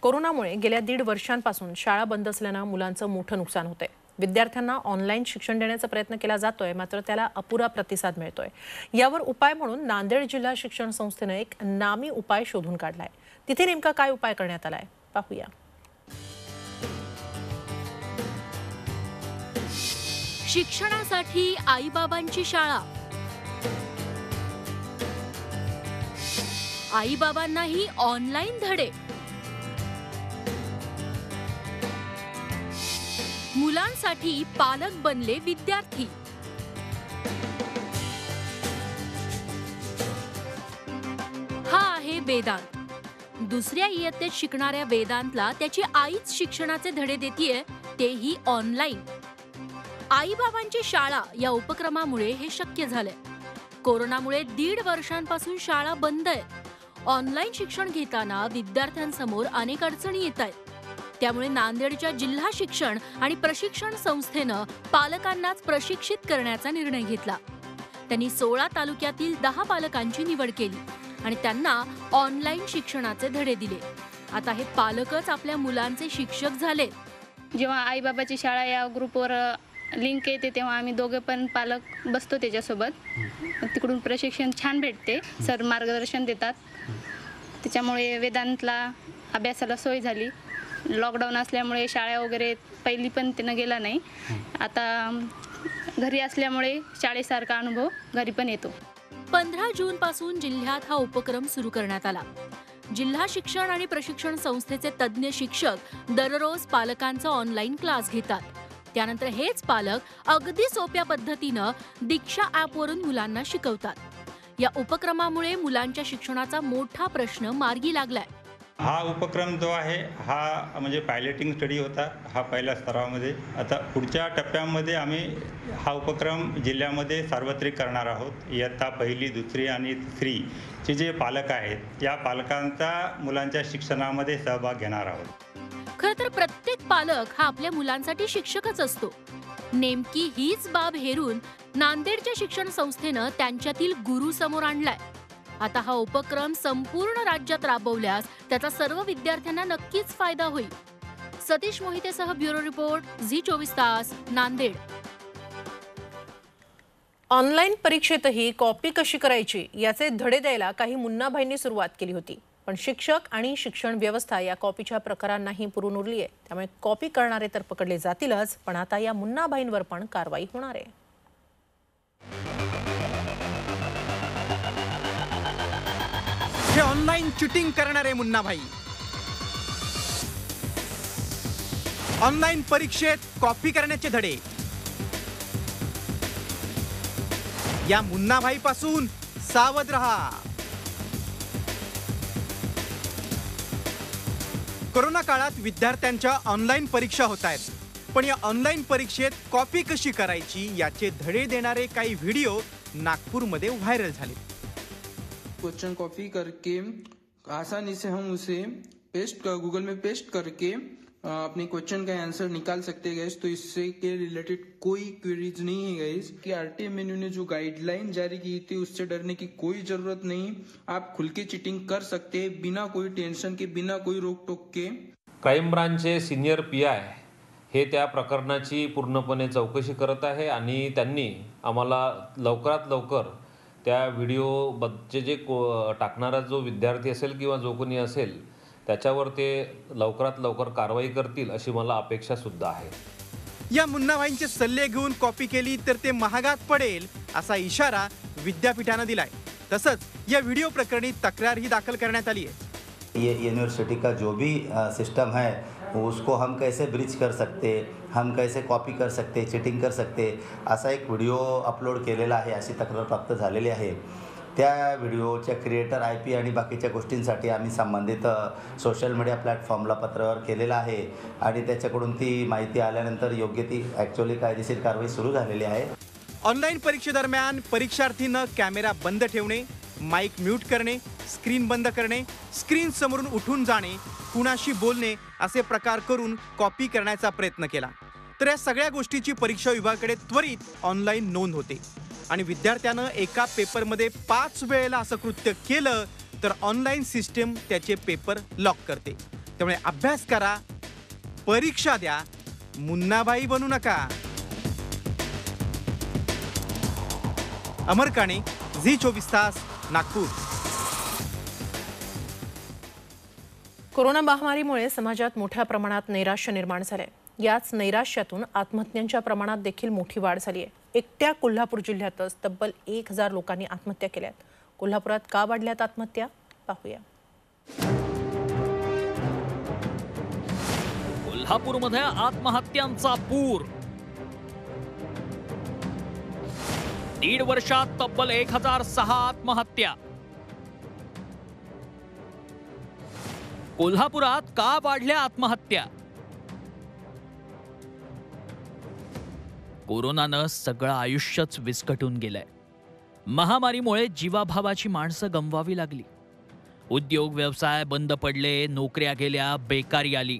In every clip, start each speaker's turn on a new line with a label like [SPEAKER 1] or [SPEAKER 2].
[SPEAKER 1] कोरोनामुळे गेल्या 1.5 वर्षांपासून शाळा बंद असल्याने मुलांचं मोठं नुकसान होतंय। विद्यार्थ्यांना ऑनलाईन शिक्षण देण्याचा प्रयत्न केला जातोय, मात्र त्याला अपुरा प्रतिसाद मिळतोय। यावर उपाय म्हणून नांदेड जिल्हा शिक्षण संस्थेने एक नामी उपाय शोधून काढलाय। तिथे नेमका काय उपाय करण्यात आलाय पाहूया।
[SPEAKER 2] शिक्षणासाठी आईबाबांची शाळा, आईबाबांनाही ऑनलाईन धडे, मुलांसाठी पालक बनले विद्यार्थी। हा आहे वेदांत। दुसऱ्या इयत्तेत शिकणाऱ्या वेदांतला त्याची आईच शिक्षणाचे धडे देतीये, तेही ऑनलाईन। आईबाबांची शाळा या उपक्रमामुळे हे शक्य झालंय। कोरोनामुळे 1.5 वर्षांपासून शाळा बंद आहेत। ऑनलाईन शिक्षण घेताना विद्यार्थ्यांसमोर अनेक अडचणी येत आहेत। त्यामुळे नांदेडच्या जिल्हा शिक्षण आणि प्रशिक्षण संस्थेनं पालकांनाच प्रशिक्षित करण्याचा निर्णय घेतला। त्यांनी 16 तालुक्यातील 10 पालकांची निवड केली आणि त्यांना ऑनलाईन शिक्षणाचे धडे दिले। आता हे पालकच आपल्या मुलांचे शिक्षक झाले।
[SPEAKER 3] जेव्हा आईबाबाची शाळा या ग्रुपवर लिंक येते तेव्हा आम्ही दोघे पण पालक बसतो त्याच्यासोबत। तिकडून प्रशिक्षण छान भेटते, सर मार्गदर्शन देतात। त्याच्यामुळे वेदांतला अभ्यासाला सोय झाली। लॉकडाऊन असल्यामुळे शाळा वगैरे पहिली पण त्यानं गेला नाही। आता घरी असल्यामुळे शाळेसारखा अनुभव घरी पण येतो।
[SPEAKER 2] 15 जून पासून जिल्ह्यात हा उपक्रम सुरू करण्यात आला। जिल्हा शिक्षण आणि प्रशिक्षण संस्थेचे तज्ज्ञ शिक्षक दररोज पालकांचा ऑनलाईन क्लास घेतात। त्यानंतर हेच पालक अगदी सोप्या पद्धतीनं दीक्षा ॲपवरून मुलांना शिकवतात। या उपक्रमामुळे मुलांच्या शिक्षणाचा मोठा प्रश्न मार्गी लागलाय।
[SPEAKER 4] हा उपक्रम जो आहे हा म्हणजे पायलटिंग स्टडी होता, हा पहिल्या स्तरामध्ये। आता पुढच्या टप्प्यामध्ये आम्ही हा उपक्रम जिल्ह्यामध्ये सार्वत्रिक करणार आहोत। इयत्ता 1ली, 2री आणि 3रीचे जे पालक आहेत, या पालकांचा मुलांच्या शिक्षणामध्ये सहभाग घेणार आहोत।
[SPEAKER 2] खरं तर प्रत्येक पालक हा आपल्या मुलांसाठी शिक्षकच असतो। नेमकी हीच बाब हेरून नांदेडच्या शिक्षण संस्थेनं त्यांच्यातील गुरु समोर आणलाय। आता हा उपक्रम संपूर्ण राज्यात राबवल्यास त्याचा सर्व विद्यार्थ्यांना नक्कीच फायदा होईल। सतीश मोहितेसह ब्युरो रिपोर्ट, झी24 तास, नांदेड।
[SPEAKER 1] ऑनलाईन परीक्षेतही कॉपी कशी करायची याचे धडे द्यायला काही मुन्नाभाईंनी सुरुवात केली होती, पण शिक्षक आणि शिक्षण व्यवस्था या कॉपीच्या प्रकारांनाही पुरून उरली आहे। त्यामुळे कॉपी करणारे तर पकडले जातीलच, पण आता या मुन्नाभाईंवर पण कारवाई होणार आहे।
[SPEAKER 5] हे ऑनलाईन चिटिंग करणारे मुन्नाभाई, ऑनलाईन परीक्षेत कॉपी करण्याचे धडे। या मुन्नाभाई पासून सावध रहा। कोरोना काळात विद्यार्थ्यांच्या ऑनलाईन परीक्षा होत आहेत, पण या ऑनलाईन परीक्षेत कॉपी कशी करायची याचे धडे देणारे काही व्हिडिओ नागपूरमध्ये व्हायरल झाले।
[SPEAKER 6] क्वेश्चन कॉपी करके आसानी से हम उसे गूगल में पेस्ट करके अपने क्वेश्चन का आंसर निकाल सकते हैं गाइस। तो इससे के रिलेटेड कोई क्वेरीज नहीं है गाइस। कि आरटीए मेन्यू ने जो गाइडलाइन जारी की थी उससे डरने की कोई जरूरत नहीं। आप खुल के चीटिंग कर सकते हैं बिना कोई टेंशन के, बिना कोई रोक टोक के।
[SPEAKER 7] क्राईम ब्रांचचे सिनियर PI हे त्या प्रकरणाची पूर्णपणे चौकशी करत आहे आणि त्यांनी आम्हाला लवकरात लवकर त्या व्हिडिओचे जे टाकणारा जो विद्यार्थी असेल किंवा जो कोणी असेल त्याच्यावर ते लवकरात लवकर कारवाई करतील अशी मला अपेक्षा सुद्धा आहे।
[SPEAKER 5] या मुन्नाभाईंचे सल्ले घेऊन कॉपी केली तर ते महागात पडेल असा इशारा विद्यापीठाने दिलाय। तसंच या व्हिडिओ प्रकरणी तक्रारही दाखल करण्यात आली आहे।
[SPEAKER 8] ये यूनिवर्सिटी का जो भी सिस्टम है उसको हम कैसे ब्रिज कर सकते, हम कैसे कॉपी कर सकते, चीटिंग कर सकते, असा एक व्हिडिओ अपलोड केलेला आहे अशी तक्रार प्राप्त झालेली आहे। त्या व्हिडिओच्या क्रिएटर IP आणि बाकीच्या गोष्टींसाठी आम्ही संबंधित सोशल मीडिया प्लॅटफॉर्मला पत्रावर केलेला आहे आणि त्याच्याकडून ती माहिती आल्यानंतर योग्य ती ॲक्च्युअली कायदेशीर कारवाई सुरू झालेली आहे।
[SPEAKER 5] ऑनलाईन परीक्षेदरम्यान परीक्षार्थींना कॅमेरा बंद ठेवणे, माईक म्यूट करणे, स्क्रीन बंद करणे, स्क्रीन समोरून उठून जाणे, कुणाशी बोलणे असे प्रकार करून कॉपी करण्याचा प्रयत्न केला तर या सगळ्या गोष्टीची परीक्षा विभागाकडे त्वरित ऑनलाईन नोंद होते आणि विद्यार्थ्यानं एका पेपरमध्ये 5 वेळेला असं कृत्य केलं तर ऑनलाईन सिस्टम त्याचे पेपर लॉक करते। त्यामुळे अभ्यास करा, परीक्षा द्या, मुन्नाबाई बनू नका. अमर काणे, झी24 तास, नागपूर.
[SPEAKER 1] कोरोना महामारीमुळे समाजात मोठ्या प्रमाणात नैराश्य निर्माण झालंय. याच नैराश्यातून आत्महत्यांच्या प्रमाणात देखील मोठी वाढ झाली आहे. एकट्या कोल्हापूर जिल्ह्यातच तब्बल 1000 लोकांनी आत्महत्या केल्यात. कोल्हापुरात का वाढल्यात आत्महत्या पाहूया.
[SPEAKER 9] कोल्हापूरमध्ये आत्महत्यांचा पूर. 1.5 वर्षात तब्बल 1006 आत्महत्या. कोल्हापुरात का वाढल्या आत्महत्या? कोरोनानं सगळं आयुष्यच विस्कटून गेलंय. महामारीमुळे जीवाभावाची माणसं गमवावी लागली. उद्योग व्यवसाय बंद पडले, नोकऱ्या गेल्या, बेकारी आली.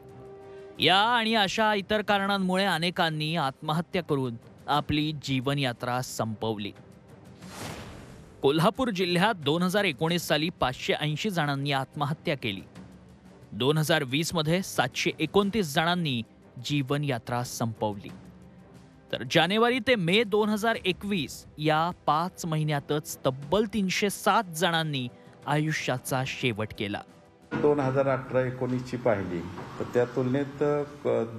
[SPEAKER 9] या आणि अशा इतर कारणांमुळे अनेकांनी आत्महत्या करून आपली जीवनयात्रा संपवली. कोल्हापूर जिल्ह्यात 2019 साली 580 जणांनी आत्महत्या केली. 2020 मध्ये 729 जणांनी जीवनयात्रा संपवली. तर जानेवारी ते मे 2021 या 5 महिन्यातच तब्बल 307 जणांनी आयुष्याचा शेवट केला.
[SPEAKER 10] 2018-19ची पाहिली तर त्या तुलनेत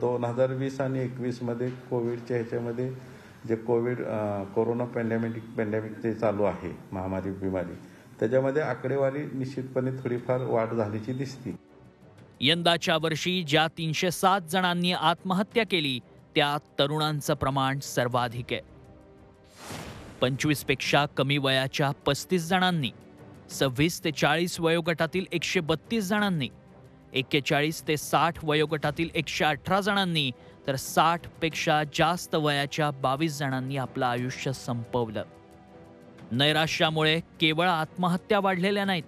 [SPEAKER 10] 2020 आणि 21 मध्ये कोविडच्या ह्याच्यामध्ये जे कोरोना पॅन्डेमिक जे चालू आहे, महामारी बिमारी, त्याच्यामध्ये आकडेवारी निश्चितपणे थोडीफार वाढ झाल्याची दिसते.
[SPEAKER 9] यंदाच्या वर्षी ज्या 307 जणांनी आत्महत्या केली त्यात तरुणांचं प्रमाण सर्वाधिक आहे. 25 पेक्षा कमी वयाच्या 35 जणांनी, 26 ते 40 वयोगटातील 132 जणांनी, 41 ते 60 वयोगटातील 118 जणांनी, तर 60 पेक्षा जास्त वयाच्या 22 जणांनी आपलं आयुष्य संपवलं. नैराश्यामुळे केवळ आत्महत्या वाढलेल्या नाहीत,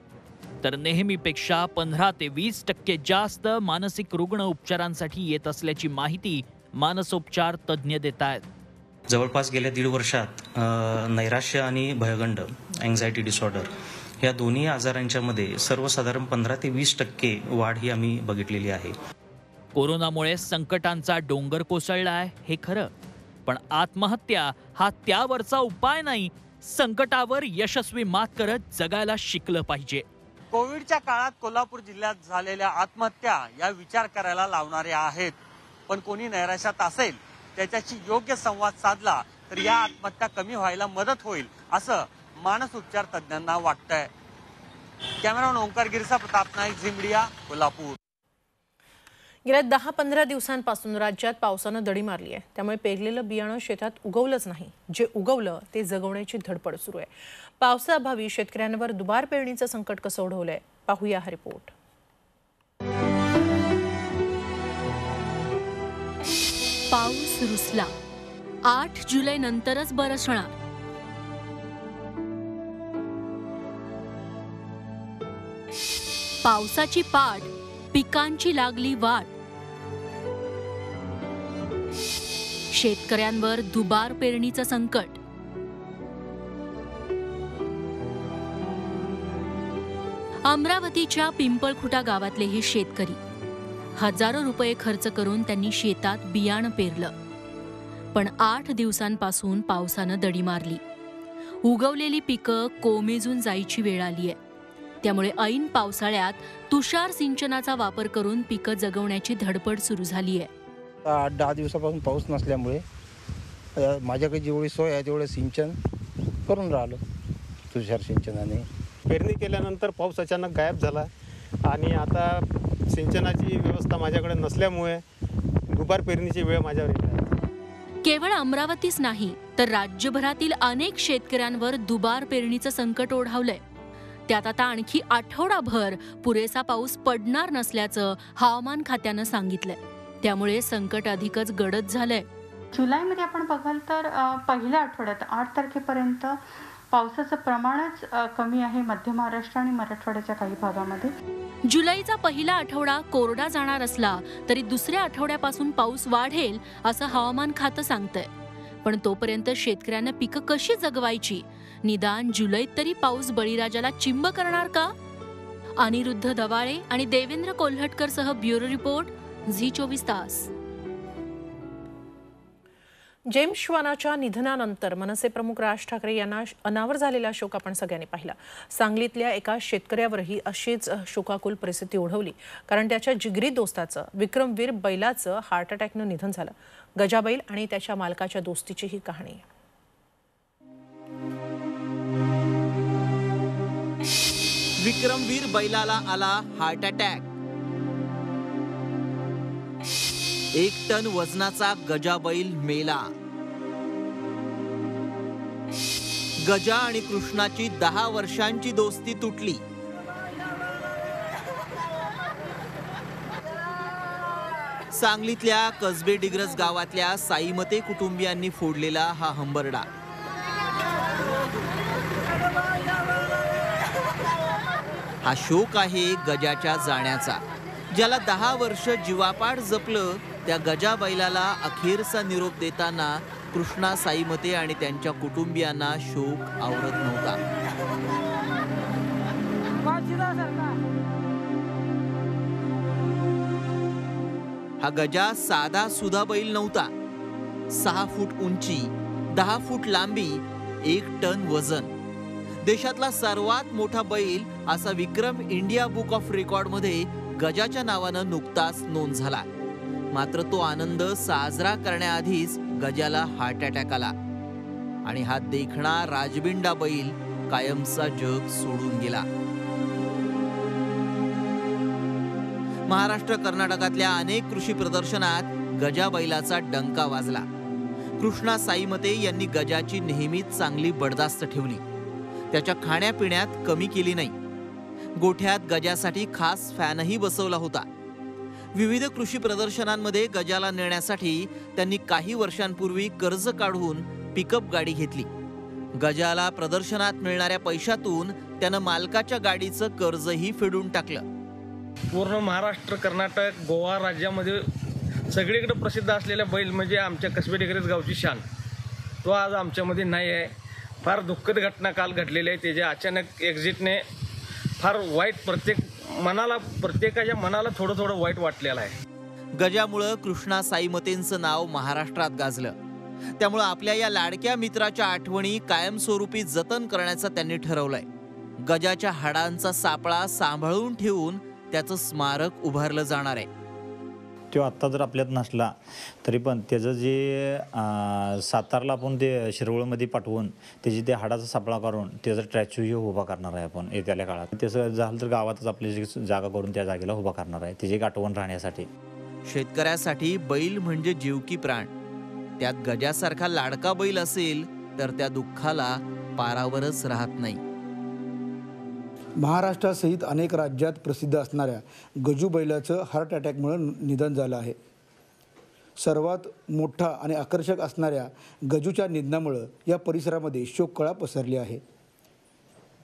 [SPEAKER 9] तर नेहमीपेक्षा 15 ते 20% जास्त मानसिक रुग्ण उपचारांसाठी येत असल्याची माहिती मानसोपचार तज्ज्ञ देत आहेत.
[SPEAKER 11] जवळपास गेल्या 1.5 वर्षात नैराश्य आणि भयगंड, अँझायटी डिसऑर्डर या दोन्ही आजारांच्या मध्ये सर्वसाधारण 15 ते 20% वाढ ही आम्ही बघितलेली आहे.
[SPEAKER 9] कोरोनामुळे संकटांचा डोंगर कोसळलाय हे खरं, पण आत्महत्या हा त्यावरचा उपाय नाही. संकटावर यशस्वी मात करत जगायला शिकलं पाहिजे.
[SPEAKER 12] कोविडच्या काळात कोल्हापूर जिल्ह्यात झालेल्या आत्महत्या या विचार करायला लावणाऱ्या आहेत. पण कोणी नैराश्यात असेल त्याच्याशी योग्य संवाद साधला तर या आत्महत्या कमी व्हायला मदत होईल असं मानसोपचार तज्ज्ञांना वाटतंय. Cameraman Omkar Girsa, Pratap Naik, Zee media, Kolhapur.
[SPEAKER 1] गेल्या 10-15 दिवसांपासून राज्यात पावसानं दडी मारली आहे. त्यामुळे पेरलेलं बियाणं शेतात उगवलंच नाही. जे उगवलं ते जगवण्याची धडपड सुरू आहे. पावसाअभावी शेतकऱ्यांवर दुबार पेरणीचं संकट कसं ओढवलंय पाहूया हा रिपोर्ट.
[SPEAKER 2] पाऊस रुसला. 8 जुलै नंतरच बरसणार. पावसाची पाठ, पिकांची लागली वाट. शेतकऱ्यांवर दुबार पेरणीचं संकट. अमरावतीच्या पिंपळखुटा गावातले हे शेतकरी. हजारो रुपये खर्च करून त्यांनी शेतात बियाणं पेरलं. पण 8 दिवसांपासून पावसानं दडी मारली. उगवलेली पिकं कोमेजून जायची वेळ आलीय. त्यामुळे ऐन पावसाळ्यात तुषार सिंचनाचा वापर करून पिकं जगवण्याची धडपड सुरू झालीय.
[SPEAKER 13] 8-10 दिवसापासून पाऊस नसल्यामुळे माझ्याकडे जेवढी सोय आहे तेवढं सिंचन करून राहिलो तुषार सिंचनाने.
[SPEAKER 14] पेरणी केल्यानंतर पाऊस अचानक गायब झाला आणि आता सिंचनाची व्यवस्था माझ्याकडे नसल्यामुळे दुबार पेरणीची वेळ माझ्यावर येत आहे.
[SPEAKER 2] केवळ अमरावतीच नाही तर राज्यभरातील अनेक शेतकऱ्यांवर दुबार पेरणीचं संकट ओढावलंय. त्यात आता आणखी आठवडाभर पुरेसा पाऊस पडणार नसल्याचं हवामान खात्यानं सांगितलंय. त्यामुळे संकट अधिकच गडद झालंय.
[SPEAKER 15] जुलैमध्ये आपण बघाल तर पहिल्या आठवड्यात 8 तारखेपर्यंत पावसाचं प्रमाणच कमी आहे मध्य महाराष्ट्र आणि मराठवाड्याच्या काही भागामध्ये.
[SPEAKER 2] जुलैचा पहिला आठवडा कोरडा जाणार असला तरी दुसऱ्या आठवड्यापासून पाऊस वाढेल असं हवामान खातं सांगतंय. पण तोपर्यंत शेतकऱ्यांना पिकं कशी जगवायची? निदान जुलैत तरी पाऊस बळीराजाला चिंब करणार का? अनिरुद्ध दवाळे आणि देवेंद्र कोल्हटकर सह ब्युरो रिपोर्ट, झी 24 तास.
[SPEAKER 1] जेम्स श्वानाच्या निधनानंतर मनसे प्रमुख राज ठाकरे यांना अनावर झालेला शोक आपण सगळ्यांनी पाहिला. सांगलीतल्या एका शेतकऱ्यावरही अशीच शोकाकुल परिस्थिती ओढवली, कारण त्याच्या जिगरी दोस्ताचं विक्रमवीर बैलाचं हार्ट अटॅकनं निधन झालं. गजाबैल आणि त्याच्या मालकाच्या दोस्तीची ही कहाणी.
[SPEAKER 5] विक्रमवीर बैलाला आला हार्ट अटॅक. 1 टन वजनाचा गजा बैल मेला. गजा आणि कृष्णाची 10 वर्षांची दोस्ती तुटली. सांगलीतल्या कसबे डिग्रस गावातल्या साईमते कुटुंबियांनी फोडलेला हा हंबरडा. हा शोक आहे गजाच्या जाण्याचा. ज्याला 10 वर्ष जीवापाड जपलं त्या गजा बैलाला अखेरचा निरोप देताना कृष्णा साईमते आणि त्यांच्या कुटुंबियांना शोक आवरत नव्हता. हा गजा साधा सुधा बैल नव्हता. 6 फूट उंची, 10 फूट लांबी, 1 टन वजन. देशातला सर्वात मोठा बैल असा विक्रम इंडिया बुक ऑफ रेकॉर्ड मध्ये गजाच्या नावानं नुकताच नोंद झाला. मात्र तो आनंद साजरा करण्याआधीच गजाला हार्ट अटॅक आला आणि हा देखणा राजबिंडा बैल कायमचा जग सोडून गेला. महाराष्ट्र कर्नाटकातल्या अनेक कृषी प्रदर्शनात गजा बैलाचा डंका वाजला. कृष्णा साईमते यांनी गजाची नेहमीच चांगली बडदास्त ठेवली. त्याच्या खाण्यापिण्यात कमी केली नाही. गोठ्यात गजासाठी खास फॅनही बसवला होता. विविध कृषी प्रदर्शनांमध्ये गजाला नेण्यासाठी त्यांनी काही वर्षांपूर्वी कर्ज काढून पिकअप गाडी घेतली. गजाला प्रदर्शनात मिळणाऱ्या पैशातून त्यानं मालकाच्या गाडीचं कर्जही फेडून टाकलं.
[SPEAKER 16] पूर्ण महाराष्ट्र, कर्नाटक, गोवा राज्यामध्ये सगळीकडे प्रसिद्ध असलेला बैल म्हणजे आमच्या कसबे डिग्रस गावची शान. तो आज आमच्यामध्ये नाही आहे. फार दुःखद घटना काल घडलेली आहे. त्याच्या अचानक एक्झिटने फार वाईट प्रत्येकाच्या मनाला थोडं वाईट वाटलेलं आहे.
[SPEAKER 5] गजामुळं कृष्णा साईमतेंचं नाव महाराष्ट्रात गाजलं. त्यामुळं आपल्या या लाडक्या मित्राच्या आठवणी कायमस्वरूपी जतन करण्याचं त्यांनी ठरवलंय. गजाच्या हाडांचा सापळा सांभाळून ठेवून त्याचं स्मारक उभारलं जाणार आहे.
[SPEAKER 17] तो आत्ता जर आपल्यात नसला तरी पण त्याचं जे सातारला आपण ते शिरवळमध्ये पाठवून त्याची ते हाडाचा सापळा करून त्याचा स्टॅच्यू उभा करणार आहे आपण येत्या काळात. तसं झालं तर गावातच आपली जागा करून त्या जागेला उभा करणार आहे, त्याची एक आठवण राहण्यासाठी.
[SPEAKER 5] शेतकऱ्यासाठी बैल म्हणजे जीवकी प्राण. त्यात गजासारखा लाडका बैल असेल तर त्या दुःखाला पारावरच राहत नाही.
[SPEAKER 18] महाराष्ट्रासहित अनेक राज्यात प्रसिद्ध असणाऱ्या गजू बैलाचं हार्ट अटॅकमुळे निधन झालं आहे. सर्वात मोठा आणि आकर्षक असणाऱ्या गजूच्या निधनामुळे या परिसरामध्ये शोककळा पसरली आहे.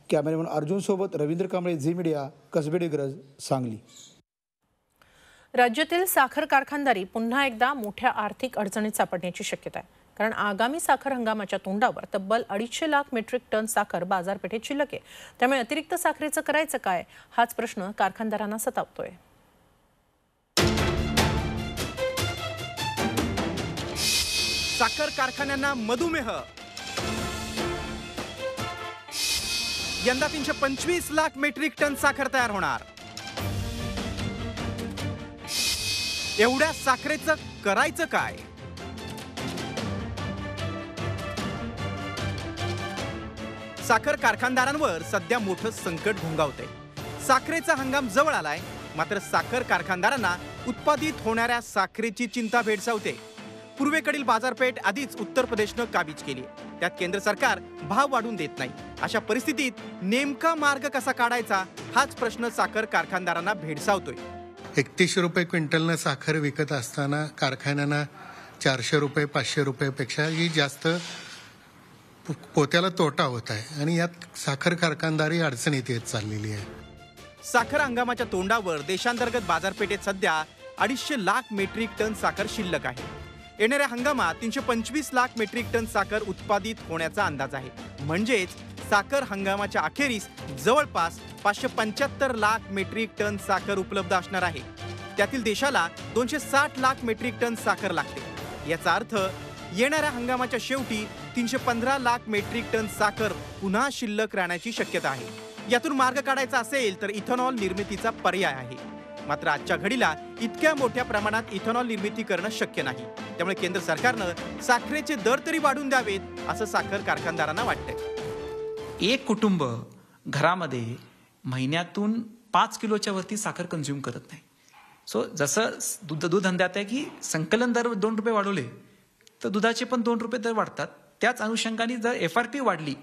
[SPEAKER 18] कॅमेरामॅन अर्जुनसोबत रवींद्र कांबळे, झी मीडिया, कसबे डिग्रस, सांगली.
[SPEAKER 1] राज्यातील साखर कारखानदारी पुन्हा एकदा मोठ्या आर्थिक अडचणीत सापडण्याची शक्यता आहे. कारण आगामी साखर हंगामाच्या तोंडावर तब्बल 250 लाख मेट्रिक टन साखर बाजारपेठेत शिल्लक आहे. त्यामुळे अतिरिक्त साखरेचं करायचं काय, हाच प्रश्न कारखानदारांना सतावतोय.
[SPEAKER 5] साखर कारखान्यांना मधुमेह. यंदा 325 लाख मेट्रिक टन साखर तयार होणार. एवढ्या साखरेचं करायचं काय? साखर कारखानदारांवर सध्या मोठं संकट घोंगावतंय. साखरेचा हंगाम जवळ आलाय, मात्र साखर कारखानदारांना उत्पादित होणाऱ्या साखरेची चिंता भेडसावते. पूर्वेकडील बाजारपेठ आधीच उत्तर प्रदेशनं काबीज केली. त्यात केंद्र सरकार भाव वाढून देत नाही. अशा परिस्थितीत नेमका मार्ग कसा काढायचा, हाच प्रश्न साखर कारखानदारांना भेडसावतोय.
[SPEAKER 19] 31 रुपये क्विंटलनं साखर विकत असताना कारखान्यांना 400 रुपये 500 रुपयेपेक्षाही जास्त पोत्याला तोटा होत आहे आणि यात साखर कारखानदारी अडचणीत येत चाललेली आहे.
[SPEAKER 5] साखर हंगामाच्या तोंडावर देशांतर्गत बाजारपेठेत सध्या 250 लाख मेट्रिक टन साखर शिल्लक आहे. येणाऱ्या हंगामात 325 लाख मेट्रिक टन साखर उत्पादित होण्याचा अंदाज आहे. म्हणजेच साखर हंगामाच्या अखेरीस जवळपास 575 लाख मेट्रिक टन साखर उपलब्ध असणार आहे. त्यातील देशाला 260 लाख मेट्रिक टन साखर लागते. याचा अर्थ येणाऱ्या हंगामाच्या शेवटी 315 लाख मेट्रिक टन साखर पुन्हा शिल्लक राहण्याची शक्यता आहे. यातून मार्ग काढायचा असेल तर इथेनॉल निर्मितीचा पर्याय आहे. मात्र आजच्या घडीला इतक्या मोठ्या प्रमाणात इथेनॉल निर्मिती करणं शक्य नाही. त्यामुळे केंद्र सरकारनं साखरेचे दर तरी वाढवून द्यावेत असं साखर कारखानदारांना वाटतंय.
[SPEAKER 20] एक कुटुंब घरामध्ये महिन्यातून 5 किलोच्या वरती साखर कंझ्युम करत नाही. सो जसं दूध धंद्यात आहे की संकलन दर 2 रुपये वाढवले तर दुधाचे पण 2 रुपये दर वाढतात. त्याच अनुषंगाने जर FRP वाढली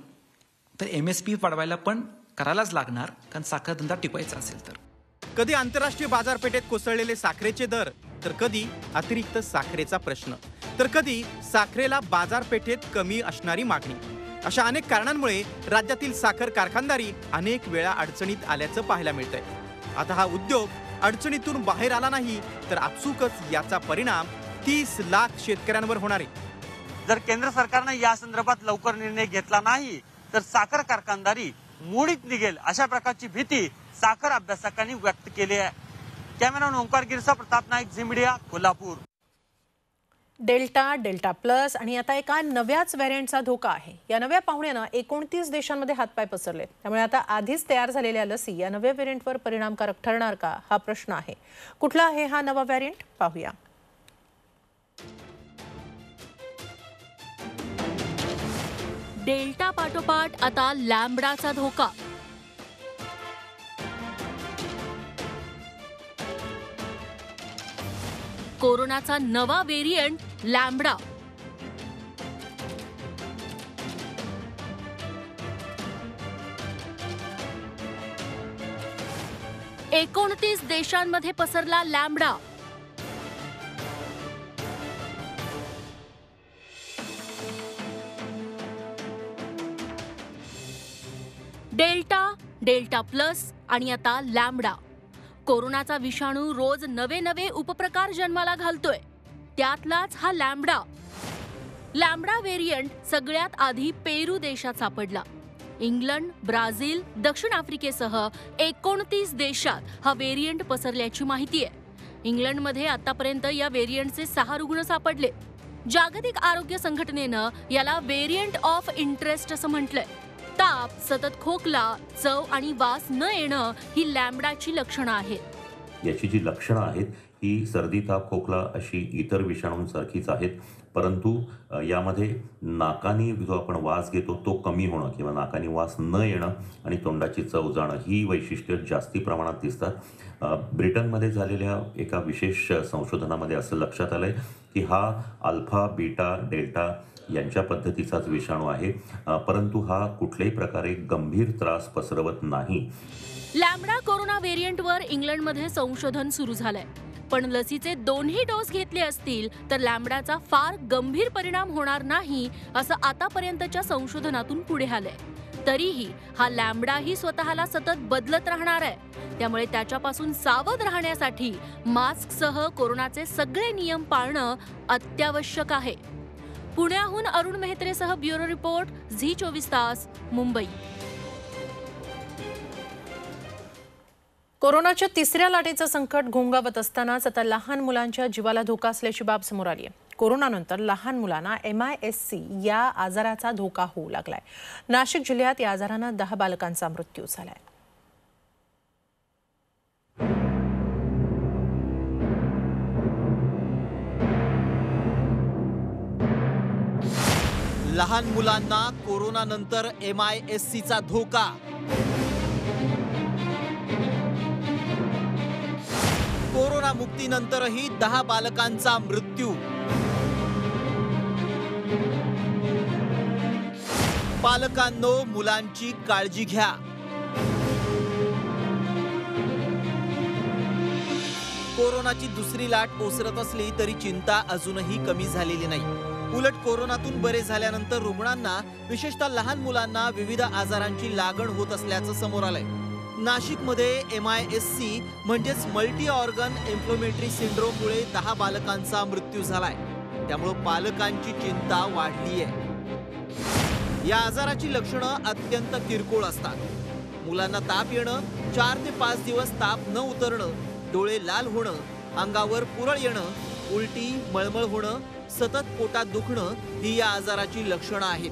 [SPEAKER 20] तर MSP वाढवायला पण करायलाच लागणार, कारण साखर धंदा टिकवायचा असेल तर.
[SPEAKER 5] कधी आंतरराष्ट्रीय बाजारपेठेत कोसळलेले साखरेचे दर, तर कधी अतिरिक्त साखरेचा प्रश्न, तर कधी साखरेला बाजारपेठेत कमी असणारी मागणी. अशा अनेक कारणांमुळे राज्यातील साखर कारखानदारी अनेक वेळा अडचणीत आल्याचं पाहायला मिळतंय. आता हा उद्योग अडचणीतून बाहेर आला नाही तर आपसुकच याचा परिणाम 30 लाख शेतकऱ्यांवर होणार आहे.
[SPEAKER 12] जर केंद्र सरकारने या संदर्भात लवकर निर्णय घेतला नाही तर साखर कारखानदारी मोडीत निघेल अशा प्रकारची भीती साखर अभ्यासकांनी व्यक्त केली आहे. Cameraman Omkar Girsa, Pratap Naik, Zee media, Kolhapur.
[SPEAKER 1] Delta, delta plus आणि आता एका नव्याच व्हेरियंटचा धोका आहे. या नव्या पाहुण्यानं 29 देशांमध्ये हातपाय पसरले. त्यामुळे आता आधीच तयार झालेल्या लसी या नव्या व्हेरियंटवर परिणामकारक ठरणार का हा प्रश्न आहे. कुठला आहे हा नवा व्हेरियंट पाहूया.
[SPEAKER 2] डेल्टा पाठोपाठ आता लॅम्बडाचा धोका. कोरोनाचा नवा व्हेरियंट लॅम्बडा. एकोणतीस देशांमध्ये पसरला लॅम्बडा. डेल्टा, डेल्टा प्लस आणि आता लॅम्बडा. कोरोनाचा विषाणू रोज नवे नवे उपप्रकार जन्माला घालतोय. त्यातलाच हा लॅम्बडा. लॅम्बडा व्हेरियंट सगळ्यात आधी पेरू देशात सापडला. इंग्लंड, ब्राझील, दक्षिण आफ्रिकेसह 29 देशात हा व्हेरियंट पसरल्याची माहिती आहे. इंग्लंडमध्ये आतापर्यंत या व्हेरियंटचे 6 रुग्ण सापडले. जागतिक आरोग्य संघटनेनं याला व्हेरियंट ऑफ इंटरेस्ट असं म्हटलंय. ताप, सतत खोकला, चव आणि वास न येणं ही लॅम्बडाची लक्षणं आहेत.
[SPEAKER 21] याची जी लक्षणं आहेत ही सर्दी, ताप, खोकला अशी इतर विषाणूंसारखीच आहेत, परंतु यामध्ये नाकाने जो आपण वास घेतो तो कमी होणं किंवा नाकाने वास न येणं आणि तोंडाची चव जाणं ही वैशिष्ट्ये जास्ती प्रमाणात दिसतात. ब्रिटनमध्ये झालेल्या एका विशेष संशोधनामध्ये असं लक्षात आलंय की हा अल्फा, बीटा, डेल्टा यांच्या पद्धतीचाच विषाणू आहे, परंतु हा कुठल्याही प्रकारे गंभीर त्रास पसरवत नाही.
[SPEAKER 2] लॅम्बडा कोरोना व्हेरियंटवर इंग्लंडमध्ये संशोधन सुरू झालंय. पण लसीचे 2ही डोस घेतले असतील तर लॅम्बडाचा फार गंभीर परिणाम होणार नाही असं आतापर्यंतच्या संशोधनातून पुढे आलंय. तरीही हा लॅम्बडाही स्वतःला सतत बदलत राहणार आहे. त्यामुळे त्याच्यापासून सावध राहण्यासाठी मास्कसह कोरोनाचे सगळे नियम पाळणं अत्यावश्यक आहे. पुण्याहून अरुण मेहत्रेसह ब्युरो रिपोर्ट, झी 24 तास, मुंबई.
[SPEAKER 1] कोरोनाच्या तिसऱ्या लाटेचं संकट घोंगावत असतानाच आता लहान मुलांच्या जीवाला धोका असल्याची बाब समोर आली आहे. कोरोनानंतर लहान मुलांना MIS-C या आजाराचा धोका होऊ लागलाय. नाशिक जिल्ह्यात या आजारानं 10 बालकांचा मृत्यू झालाय.
[SPEAKER 5] लहान मुलांना कोरोनानंतर MIS-Cचा धोका. कोरोना मुक्तीनंतरही 10 बालकांचा मृत्यू. पालकांनो, मुलांची काळजी घ्या. कोरोनाची दुसरी लाट ओसरत असली तरी चिंता अजूनही कमी झालेली नाही. उलट कोरोनातून बरे झाल्यानंतर रुग्णांना, विशेषतः लहान मुलांना विविध आजारांची लागण होत असल्याचं समोर आलंय. नाशिकमध्ये MIS-C म्हणजेच मल्टी ऑर्गन इन्फ्लेमेटरी सिंड्रोममुळे 10 बालकांचा मृत्यू झालाय. त्यामुळे पालकांची चिंता वाढली आहे. या आजाराची लक्षणं अत्यंत किरकोळ असतात. मुलांना ताप येणं, 4 ते 5 दिवस ताप न उतरणं, डोळे लाल होणं, अंगावर पुरळ येणं, उलटी, मळमळ होणं, सतत पोटात दुखणं ही या आजाराची लक्षणं आहेत.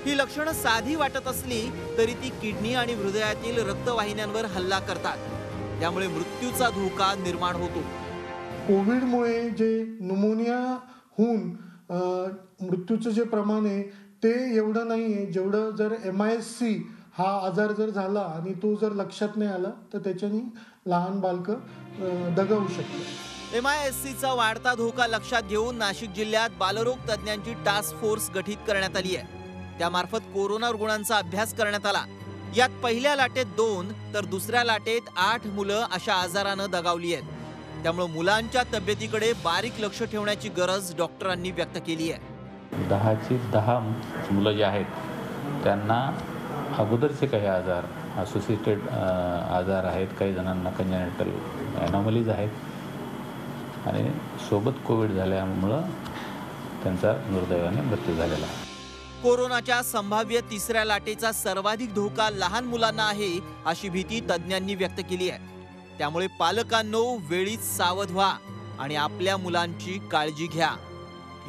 [SPEAKER 5] ही लक्षणं साधी वाटत असली तरी ती किडनी आणि हृदयातील रक्तवाहिन्यांवर हल्ला करतात. त्यामुळे मृत्यूचा धोका निर्माण होतो.
[SPEAKER 3] कोविडमुळे जे न्यूमोनिया होऊन मृत्यूचं जे प्रमाण आहे ते एवढं नाही आहे जेवढं जर MIS-C हा आजार जर झाला आणि तो जर लक्षात नाही आला तर त्याच्याने लहान बालकं दगावू शकतात.
[SPEAKER 5] MIS-Cचा वाढता धोका लक्षात घेऊन नाशिक जिल्ह्यात बालरोग तज्ज्ञांची टास्क फोर्स गठीत करण्यात आली आहे. त्यामार्फत कोरोना रुग्णांचा अभ्यास करण्यात आला. यात पहिल्या लाटेत 2 तर दुसऱ्या लाटेत 8 मुलं अशा आजारानं दगावली आहेत. त्यामुळे मुलांच्या तब्येतीकडे बारीक लक्ष ठेवण्याची गरज डॉक्टरांनी व्यक्त केली आहे.
[SPEAKER 22] 10ची 10 मुलं जे आहेत त्यांना अगोदरचे काही आजार असोसिएटेड आजार आहेत, काही जणांना कंजेनिटल ॲनॉमलीज आहेत आणि सोबत कोविड झाल्यामुळं त्यांचा दुर्दैवाने मृत्यू झालेला आहे.
[SPEAKER 5] कोरोनाच्या संभाव्य तिसऱ्या लाटेचा सर्वाधिक धोका लहान मुलांना आहे अशी भीती तज्ज्ञांनी व्यक्त केली आहे. त्यामुळे पालकांनो वेळीच सावध व्हा आणि आपल्या मुलांची काळजी घ्या.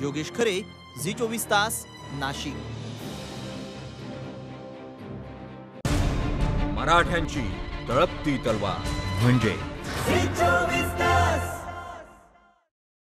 [SPEAKER 5] योगेश खरे, झी24 तास, नाशिक.
[SPEAKER 23] मराठ्यांची तळपती तलवार म्हणजे